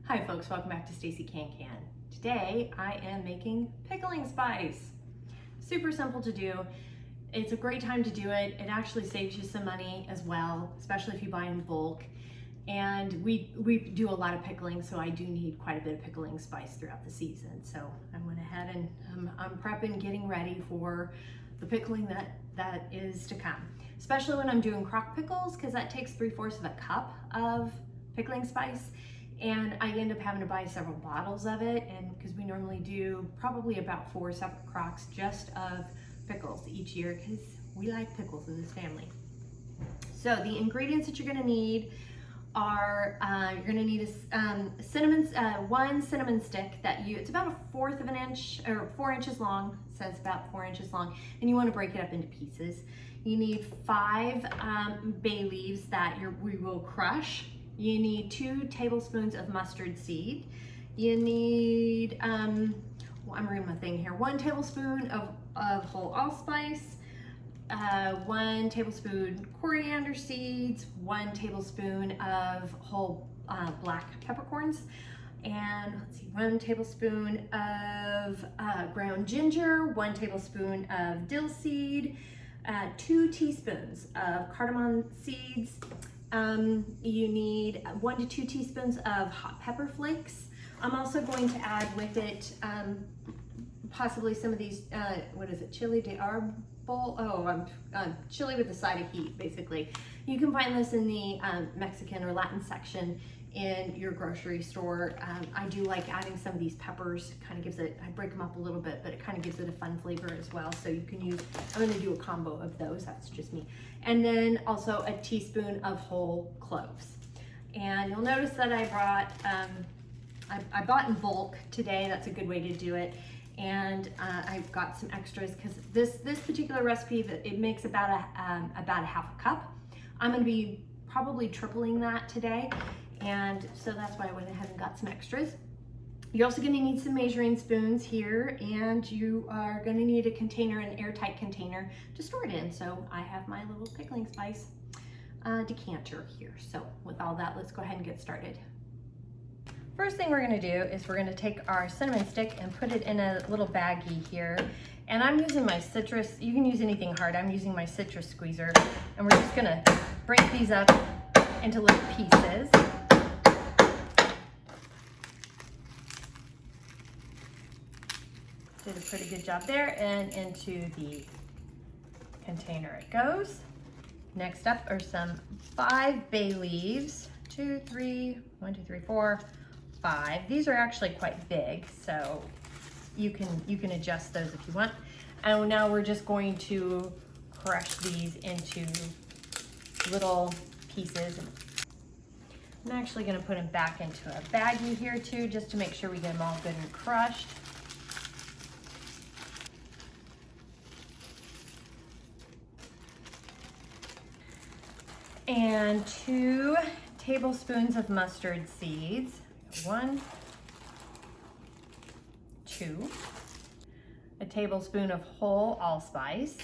Hi folks, welcome back to Stacey Can. Today I am making pickling spice. Super simple to do. It's a great time to do it. It actually saves you some money as well, especially if you buy in bulk. And we do a lot of pickling, so I do need quite a bit of pickling spice throughout the season. So I went ahead and I'm prepping, getting ready for the pickling that is to come. Especially when I'm doing crock pickles, because that takes 3/4 of a cup of pickling spice. And I end up having to buy several bottles of it, and because we normally do probably about 4 separate crocks just of pickles each year, because we like pickles in this family. So the ingredients that you're going to need are you're going to need one cinnamon stick it's about 1/4 of an inch or 4 inches long. It says about 4 inches long, and you want to break it up into pieces. You need 5 bay leaves that we will crush. You need 2 tablespoons of mustard seed. You need, I'm reading my thing here, 1 tablespoon of whole allspice, 1 tablespoon coriander seeds, 1 tablespoon of whole black peppercorns, and let's see, 1 tablespoon of ground ginger, 1 tablespoon of dill seed, 2 teaspoons of cardamom seeds. You need 1 to 2 teaspoons of hot pepper flakes. I'm also going to add with it possibly some of these, what is it, chili de arbol? Oh, chili with a side of heat, basically. You can find this in the Mexican or Latin section in your grocery store. I do like adding some of these peppers. It kind of gives it, I break them up a little bit, but it kind of gives it a fun flavor as well. So you can use, I'm going to do a combo of those. That's just me. And then also a teaspoon of whole cloves. And you'll notice that I brought, I bought in bulk today. That's a good way to do it. And I've got some extras because this particular recipe, it makes about a 1/2 cup. I'm going to be probably tripling that today. And so that's why I went ahead and got some extras. You're also going to need some measuring spoons here, and you are going to need a container, an airtight container to store it in. So I have my little pickling spice decanter here. So with all that, let's go ahead and get started. First thing we're going to do is we're going to take our cinnamon stick and put it in a little baggie here. And I'm using my citrus, you can use anything hard, I'm using my citrus squeezer. And we're just going to break these up into little pieces. Did a pretty good job there, and into the container it goes. Next up are some 5 bay leaves. 1, 2, 3, 4, 5. These are actually quite big, so you can adjust those if you want. And now we're just going to crush these into little pieces. I'm actually going to put them back into a baggie here too, just to make sure we get them all good and crushed. And 2 tablespoons of mustard seeds. 1, 2. A tablespoon of whole allspice.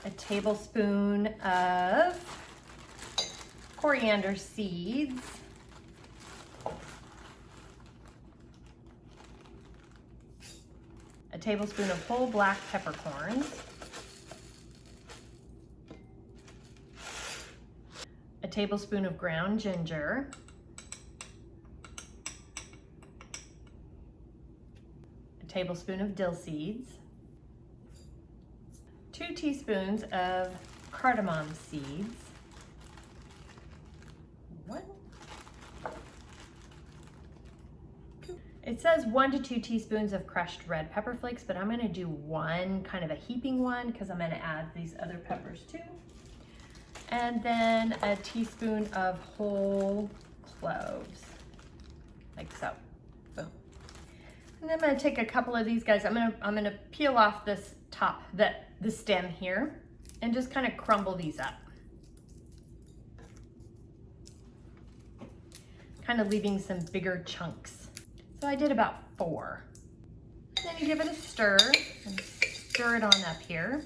A tablespoon of coriander seeds. A tablespoon of whole black peppercorns. A tablespoon of ground ginger, a tablespoon of dill seeds, 2 teaspoons of cardamom seeds, 1. It says 1 to 2 teaspoons of crushed red pepper flakes, but I'm going to do 1, kind of a heaping one, because I'm going to add these other peppers too. And then a teaspoon of whole cloves, like so. Boom. And then I'm going to take a couple of these guys. I'm going to peel off this top, the stem here, and just kind of crumble these up, kind of leaving some bigger chunks. So I did about 4. Then you give it a stir and stir it on up here,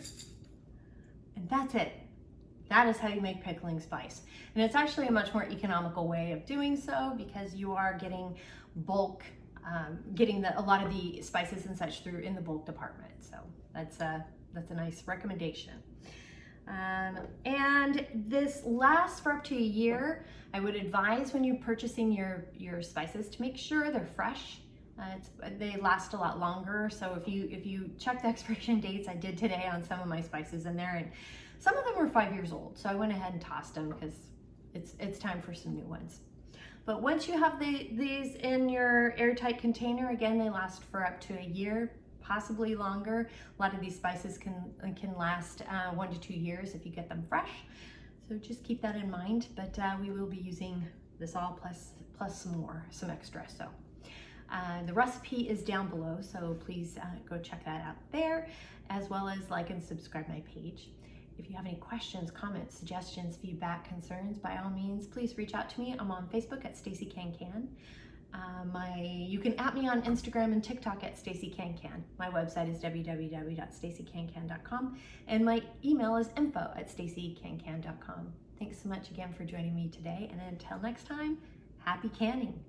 and that's it. That is how you make pickling spice. And it's actually a much more economical way of doing so because you are getting bulk, getting a lot of the spices and such through in the bulk department. So that's a nice recommendation. And this lasts for up to a year. I would advise when you're purchasing your spices to make sure they're fresh. They last a lot longer. So if you check the expiration dates, I did today on some of my spices in there, and some of them were 5 years old. So I went ahead and tossed them because it's time for some new ones. But once you have these in your airtight container, again, they last for up to a year, possibly longer. A lot of these spices can last 1 to 2 years if you get them fresh. So just keep that in mind. But we will be using this all plus some extra. So the recipe is down below, so please go check that out there, as well as like and subscribe my page. If you have any questions, comments, suggestions, feedback, concerns, by all means, please reach out to me. I'm on Facebook at Stacey Can. You can at me on Instagram and TikTok at Stacey Can. My website is www.staceycancan.com, and my email is info@staceycancan.com. Thanks so much again for joining me today, and until next time, happy canning.